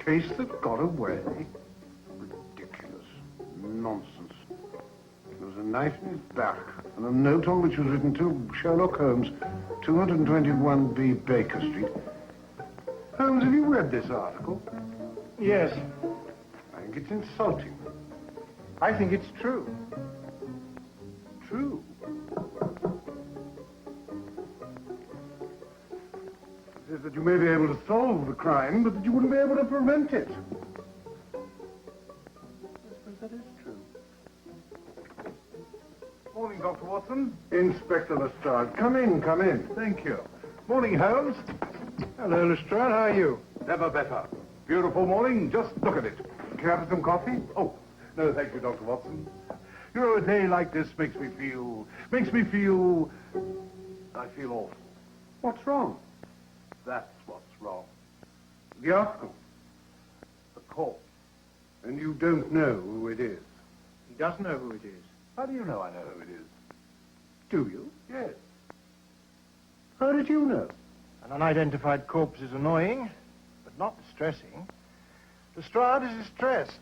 case that got away? Ridiculous. Nonsense. There was a knife in his back and a note on which was written to Sherlock Holmes, 221B Baker Street. Holmes, have you read this article? Yes. I think it's insulting. I think it's true. True. It says that you may be able to solve the crime, but that you wouldn't be able to prevent it. I suppose that is true. Morning, Dr. Watson. Inspector Lestrade, come in, come in. Thank you. Morning, Holmes. Hello, Lestrade. How are you? Never better. Beautiful morning. Just look at it. Care for some coffee? Oh, no, thank you, Dr. Watson. You know, a day like this makes me feel awful. What's wrong? That's what's wrong. The article. The corpse. And you don't know who it is. He does know who it is. How do you know I know who it is? Do you? Yes. How did you know? An unidentified corpse is annoying, but not distressing. Lestrade is distressed.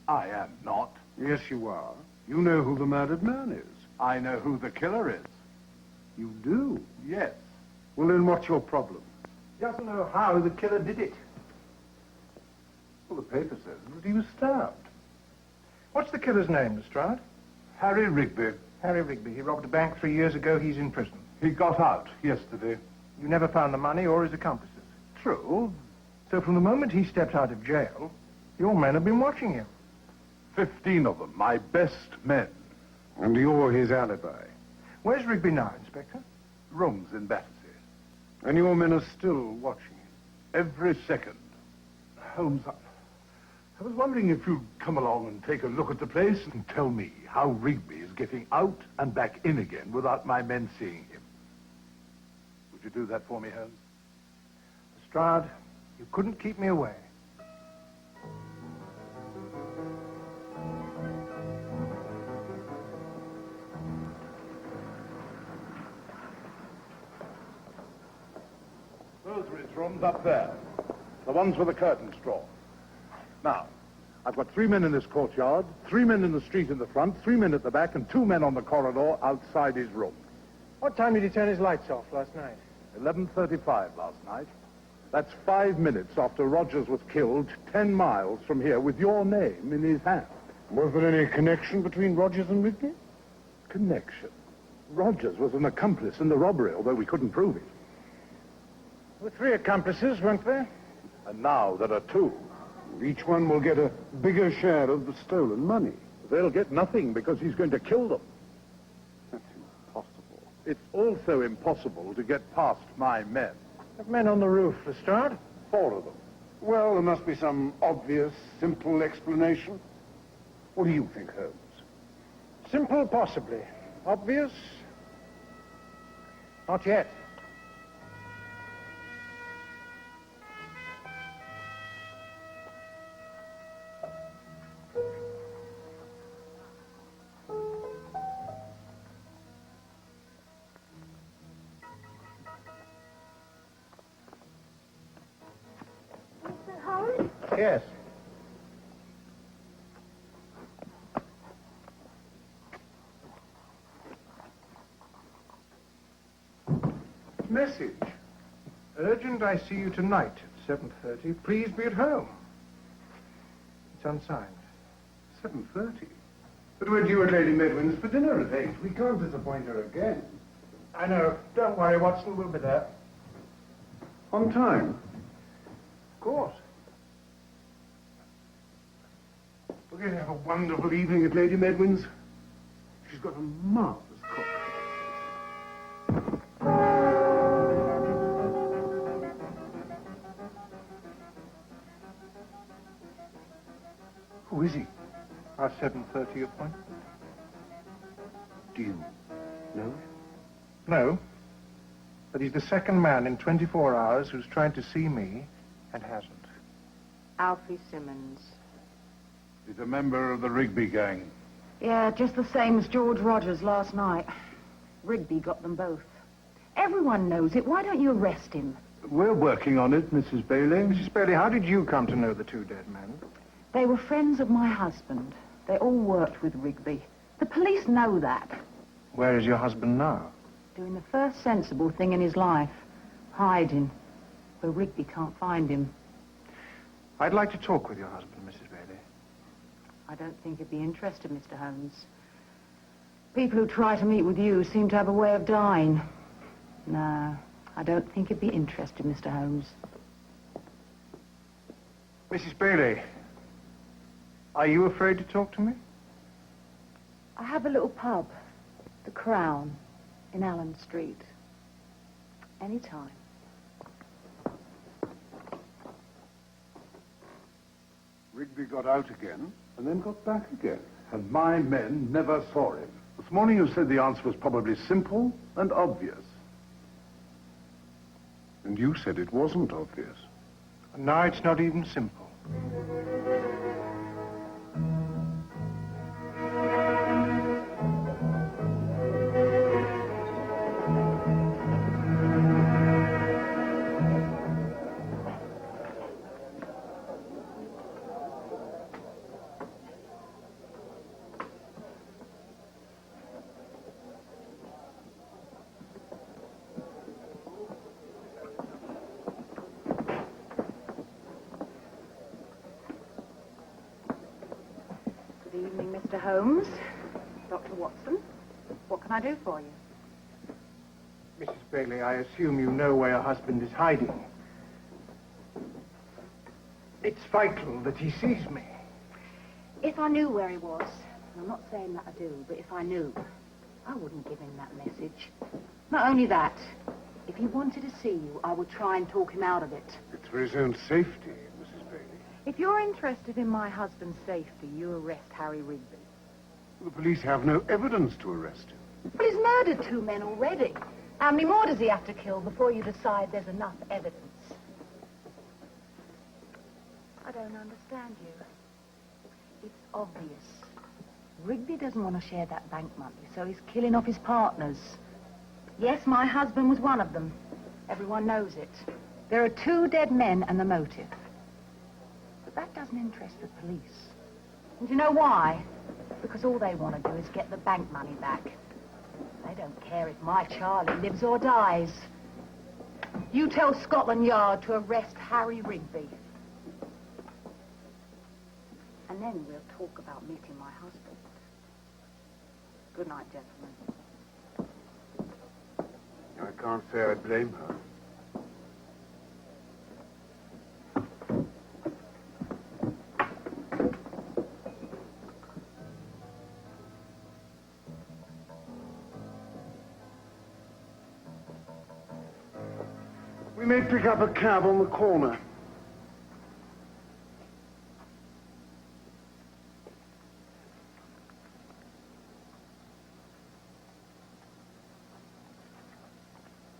I am not. Yes, you are. You know who the murdered man is. I know who the killer is. You do? Yes. Well, then what's your problem? He doesn't know how the killer did it. Well, the paper says that he was stabbed. What's the killer's name, Lestrade? Harry Rigby. Harry Rigby. He robbed a bank 3 years ago. He's in prison. He got out yesterday. You never found the money or his accomplices. True. So from the moment he stepped out of jail, your men have been watching him. 15 of them, my best men. And you're his alibi. Where's Rigby now, Inspector? Rooms in Battersea. And your men are still watching him. Every second. Holmes, I was wondering if you'd come along and take a look at the place and tell me how Rigby is getting out and back in again without my men seeing him. Would you do that for me, Holmes? Lestrade, you couldn't keep me away. Those are his rooms up there. The ones with the curtains drawn. Now, I've got 3 men in this courtyard, 3 men in the street in the front, 3 men at the back, and 2 men on the corridor outside his room. What time did he turn his lights off last night? 11:35 last night. That's 5 minutes after Rogers was killed 10 miles from here with your name in his hand. Was there any connection between Rogers and Rigby? Connection. Rogers was an accomplice in the robbery, although we couldn't prove it. There were 3 accomplices, weren't there? And now there are 2. Each one will get a bigger share of the stolen money. They'll get nothing because he's going to kill them. That's impossible. It's also impossible to get past my men. The men on the roof, Lestrade? 4 of them. Well, there must be some obvious, simple explanation. What do you think, Holmes? Simple, possibly. Obvious? Not yet. Yes. Message. Urgent, I see you tonight at 7:30. Please be at home. It's unsigned. 7:30? But we're due at Lady Medwin's for dinner at 8. We can't disappoint her again. I know. Don't worry, Watson. We'll be there. On time? Of course. We're going to have a wonderful evening at Lady Medwin's. She's got a marvelous cook. Who is he? Our 7:30 appointment? Do you know? No. But he's the second man in 24 hours who's tried to see me and hasn't. Alfie Simmons. He's a member of the Rigby gang. Yeah, just the same as George Rogers last night. Rigby got them both. Everyone knows it. Why don't you arrest him? We're working on it, Mrs. Bailey. Mrs. Bailey, how did you come to know the two dead men? They were friends of my husband. They all worked with Rigby. The police know that. Where is your husband now? Doing the first sensible thing in his life. Hiding. Where Rigby can't find him. I'd like to talk with your husband, Mrs. Bailey. I don't think he'd be interested, Mr. Holmes. People who try to meet with you seem to have a way of dying. No, I don't think he'd be interested, Mr. Holmes. Mrs. Bailey, are you afraid to talk to me? I have a little pub, the Crown, in Allen Street. Any time. Rigby got out again and then got back again. And my men never saw him. This morning you said the answer was probably simple and obvious. And you said it wasn't obvious. And now it's not even simple. Good evening, Mr. Holmes. Dr. Watson, what can I do for you? Mrs. Bailey, I assume you know where your husband is hiding. It's vital that he sees me. If I knew where he was, and I'm not saying that I do, but if I knew, I wouldn't give him that message. Not only that, if he wanted to see you, I would try and talk him out of it. It's for his own safety, Mrs. Bailey. If you're interested in my husband's safety, you arrest Harry Rigby. The police have no evidence to arrest him. Well, he's murdered 2 men already. How many more does he have to kill before you decide there's enough evidence? I don't understand you. It's obvious. Rigby doesn't want to share that bank money, so he's killing off his partners. Yes, my husband was one of them. Everyone knows it. There are 2 dead men and the motive. But that doesn't interest the police. And do you know why? Because all they want to do is get the bank money back. They don't care if my Charlie lives or dies. You tell Scotland Yard to arrest Harry Rigby. And then we'll talk about meeting my husband. Good night, gentlemen. I can't say I blame her. We may pick up a cab on the corner.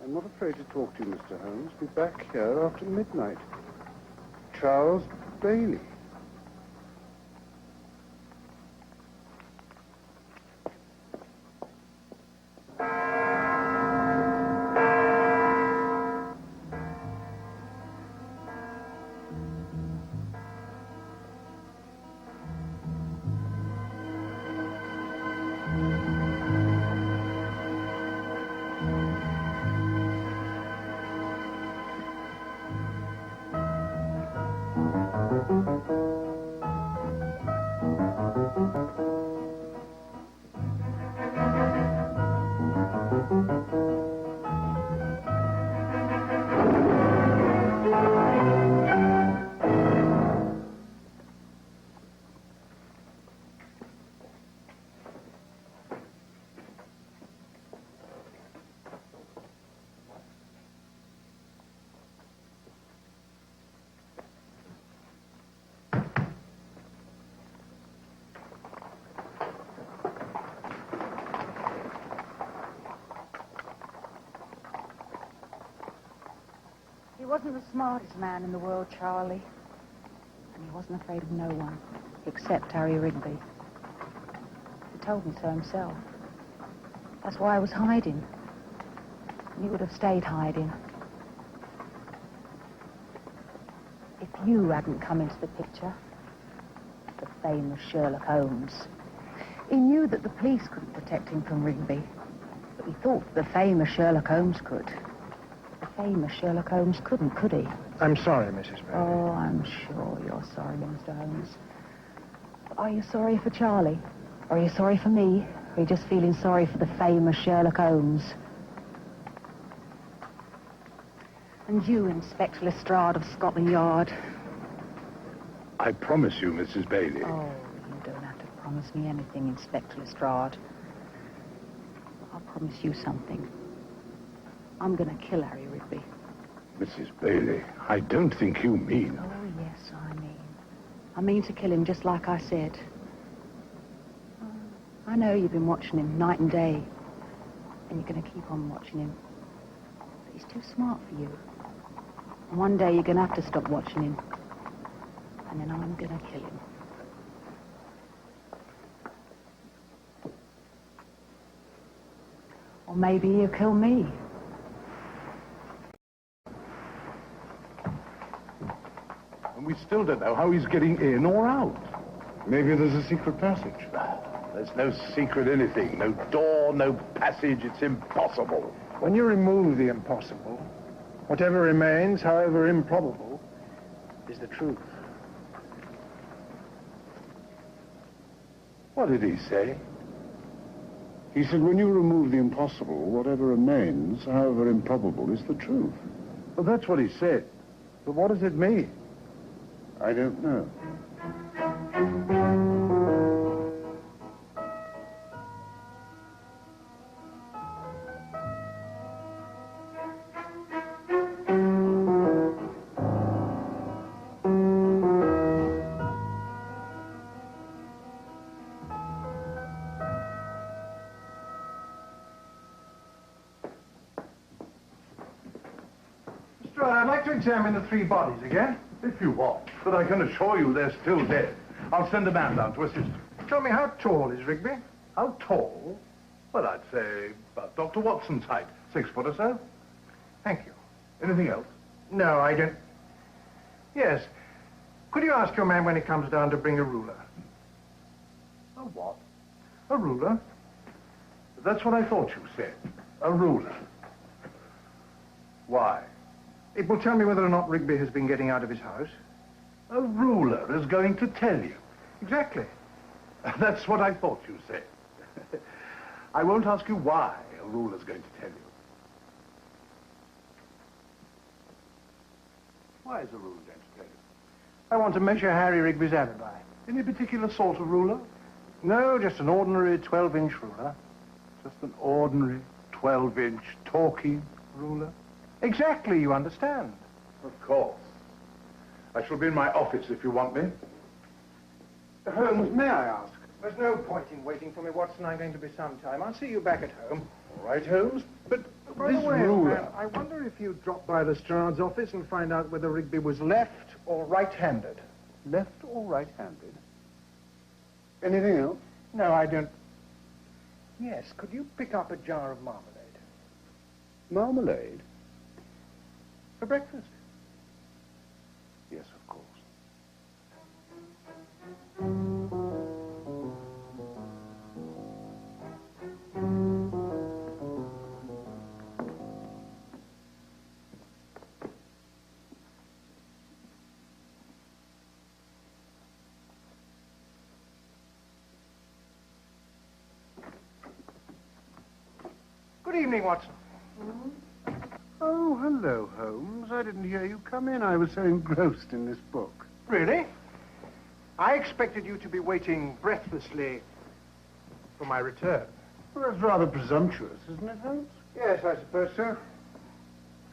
I'm not afraid to talk to you, Mr. Holmes. Be back here after midnight. Charles Bailey. He wasn't the smartest man in the world, Charlie. And he wasn't afraid of no one, except Harry Rigby. He told me so himself. That's why I was hiding. And he would have stayed hiding. you hadn't come into the picture. The famous Sherlock Holmes. He knew that the police couldn't protect him from Rigby, but he thought the famous Sherlock Holmes could. The famous Sherlock Holmes couldn't, could he? I'm sorry, Mrs. Bailey. Oh, I'm sure you're sorry, Mr. Holmes. Are you sorry for Charlie? Or are you sorry for me? Or are you just feeling sorry for the famous Sherlock Holmes? And you, Inspector Lestrade of Scotland Yard. I promise you, Mrs. Bailey. Oh, you don't have to promise me anything, Inspector Lestrade. I'll promise you something. I'm going to kill Harry Rigby. Mrs. Bailey, I don't think you mean... Oh, yes, I mean. I mean to kill him just like I said. I know you've been watching him night and day. And you're going to keep on watching him. But he's too smart for you. And one day you're going to have to stop watching him. And then I'm going to kill him. Or maybe he'll kill me. And we still don't know how he's getting in or out. Maybe there's a secret passage. There's no secret anything. No door, no passage. It's impossible. When you remove the impossible, whatever remains, however improbable, is the truth. What did he say? He said, when you remove the impossible, whatever remains, however improbable, is the truth. Well, that's what he said. But what does it mean? I don't know. I'd like to examine the 3 bodies again. If you want. But I can assure you they're still dead. I'll send a man down to assist you. Tell me, how tall is Rigby? How tall? Well, I'd say about Dr. Watson's height. 6 foot or so. Thank you. Anything else? No, I don't. Yes. Could you ask your man when he comes down to bring a ruler? A what? A ruler? That's what I thought you said. A ruler. Why? It will tell me whether or not Rigby has been getting out of his house. A ruler is going to tell you. Exactly. That's what I thought you said. I won't ask you why a ruler's going to tell you. Why is a ruler going to tell you? I want to measure Harry Rigby's alibi. Any particular sort of ruler? No, just an ordinary 12-inch ruler. Just an ordinary 12-inch talking ruler? Exactly, you understand. Of course. I shall be in my office if you want me. Holmes, may I ask? There's no point in waiting for me, Watson. I'm going to be some time. I'll see you back at home. All right, Holmes. But By this the way, ruler... man, I wonder if you'd drop by Lestrade's office and find out whether Rigby was left or right-handed. Left or right-handed? Anything else? No, I don't. Yes, could you pick up a jar of marmalade? Marmalade? For breakfast? Yes, of course. Good evening, Watson. Oh, hello, Holmes. I didn't hear you come in. I was so engrossed in this book. Really? I expected you to be waiting breathlessly for my return. Well, that's rather presumptuous, isn't it, Holmes? Yes, I suppose so.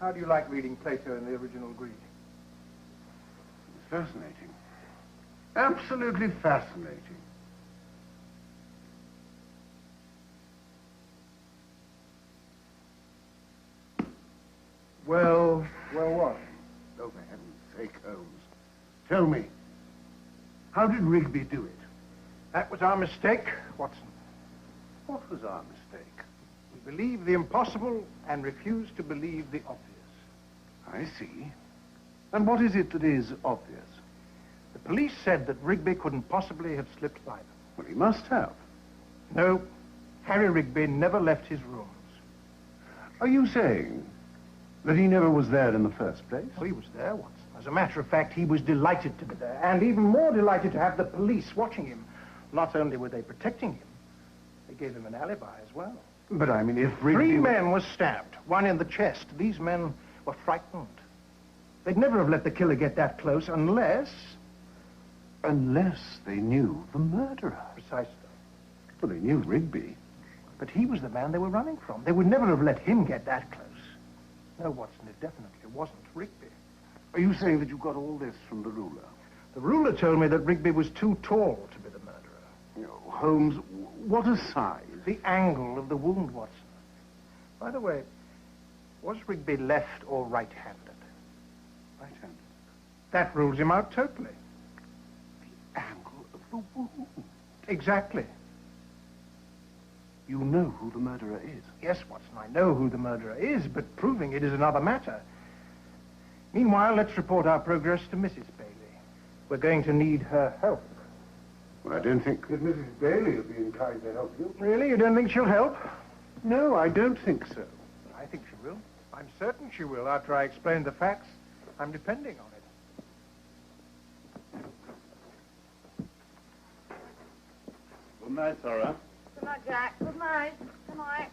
How do you like reading Plato in the original Greek? It's fascinating. Absolutely fascinating. Well, what? Oh, for heaven's sake, Holmes. Tell me, how did Rigby do it? That was our mistake, Watson. What was our mistake? We believed the impossible and refused to believe the obvious. I see. And what is it that is obvious? The police said that Rigby couldn't possibly have slipped by them. Well, he must have. No, Harry Rigby never left his rooms. Are you saying that he never was there in the first place? Oh, he was there once. As a matter of fact, he was delighted to be there, and even more delighted to have the police watching him. Not only were they protecting him, they gave him an alibi as well. But I mean, if Rigby... 3 men were stabbed, 1 in the chest. These men were frightened. They'd never have let the killer get that close unless... Unless they knew the murderer. Precisely. Well, they knew Rigby. But he was the man they were running from. They would never have let him get that close. No, Watson, it definitely wasn't Rigby. Are you saying that you got all this from the ruler? The ruler told me that Rigby was too tall to be the murderer. Oh, Holmes, what a size. The angle of the wound, Watson. By the way, was Rigby left or right-handed? Right-handed. That rules him out totally. The angle of the wound. Exactly. You know who the murderer is? Yes, Watson, I know who the murderer is, but proving it is another matter. Meanwhile, let's report our progress to Mrs. Bailey. We're going to need her help. Well, I don't think that Mrs. Bailey will be inclined to help you. Really? You don't think she'll help? No, I don't think so. I think she will. I'm certain she will after I explain the facts. I'm depending on it. Good night, Sarah. Good night, Jack. Good night. Good night.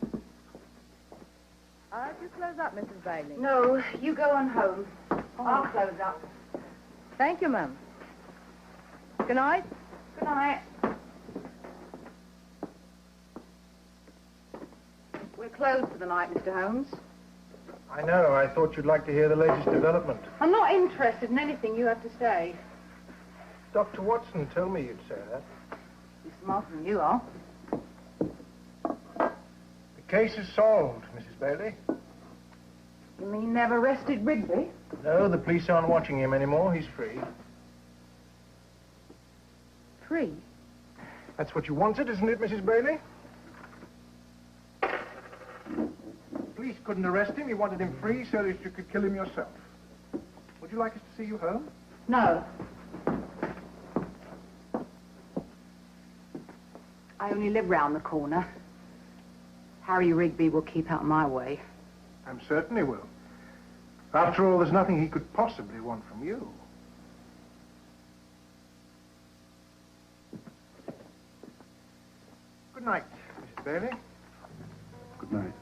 I'll you close up, Mrs. Bailey. No, you go on home. I'll close up. Thank you, ma'am. Good night. Good night. We're closed for the night, Mr. Holmes. I know. I thought you'd like to hear the latest development. I'm not interested in anything you have to say. Dr. Watson told me you'd say that. You're smarter than you are. The case is solved, Mrs. Bailey. You mean they've arrested Rigby? No, the police aren't watching him anymore. He's free. Free? That's what you wanted, isn't it, Mrs. Bailey? The police couldn't arrest him. You wanted him free so that you could kill him yourself. Would you like us to see you home? No. I only live round the corner. Harry Rigby will keep out my way. I'm certain he will. After all, there's nothing he could possibly want from you. Good night, Mrs. Bailey. Good night.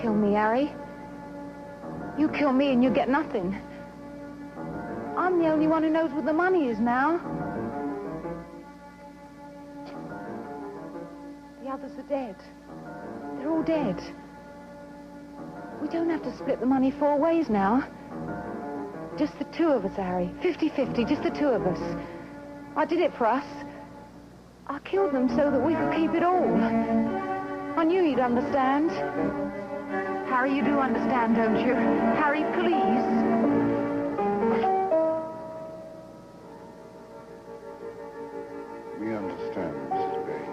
Kill me, Harry. You kill me and you get nothing. I'm the only one who knows what the money is now. The others are dead. They're all dead. We don't have to split the money 4 ways now. Just the 2 of us, Harry. 50-50, just the 2 of us. I did it for us. I killed them so that we could keep it all. I knew you'd understand. Harry, you do understand, don't you? Harry, please. We understand, Mrs. Bailey.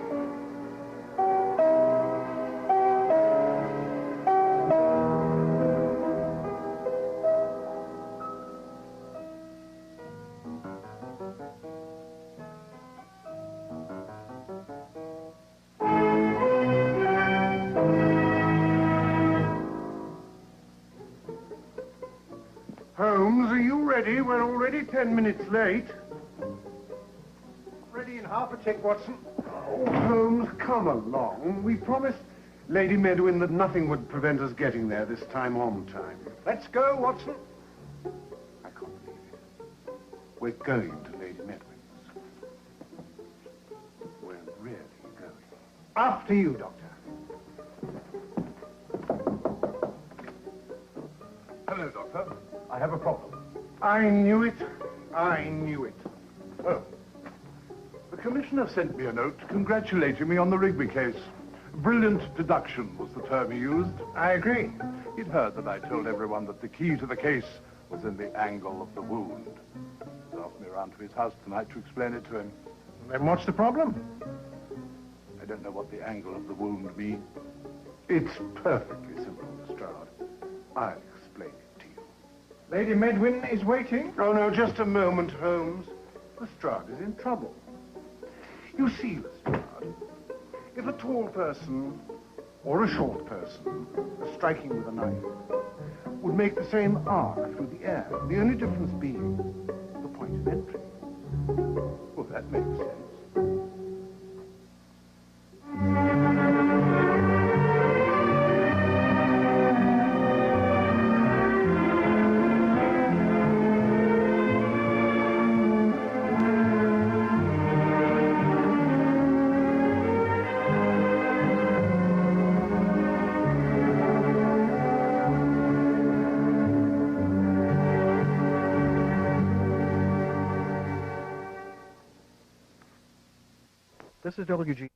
Holmes, are you ready? We're already 10 minutes late. Ready in half a tick, Watson. Oh, Holmes, come along. We promised... Lady Medwin, that nothing would prevent us getting there this time on time. Let's go, Watson. I can't believe it. We're going to Lady Medwin's. We're really going. After you, Doctor. Hello, Doctor. I have a problem. I knew it. I knew it. Oh. The Commissioner sent me a note congratulating me on the Rigby case. Brilliant deduction was the term he used. I agree. He'd heard that I told everyone that the key to the case was in the angle of the wound. He asked me around to his house tonight to explain it to him. Then what's the problem? I don't know what the angle of the wound means. It's perfectly simple, Lestrade. I'll explain it to you. Lady Medwin is waiting. Oh, no, just a moment, Holmes. Lestrade is in trouble. You see, Lestrade, if a tall person or a short person striking with a knife would make the same arc through the air, the only difference being the point of entry. Well, that makes sense. This is WG.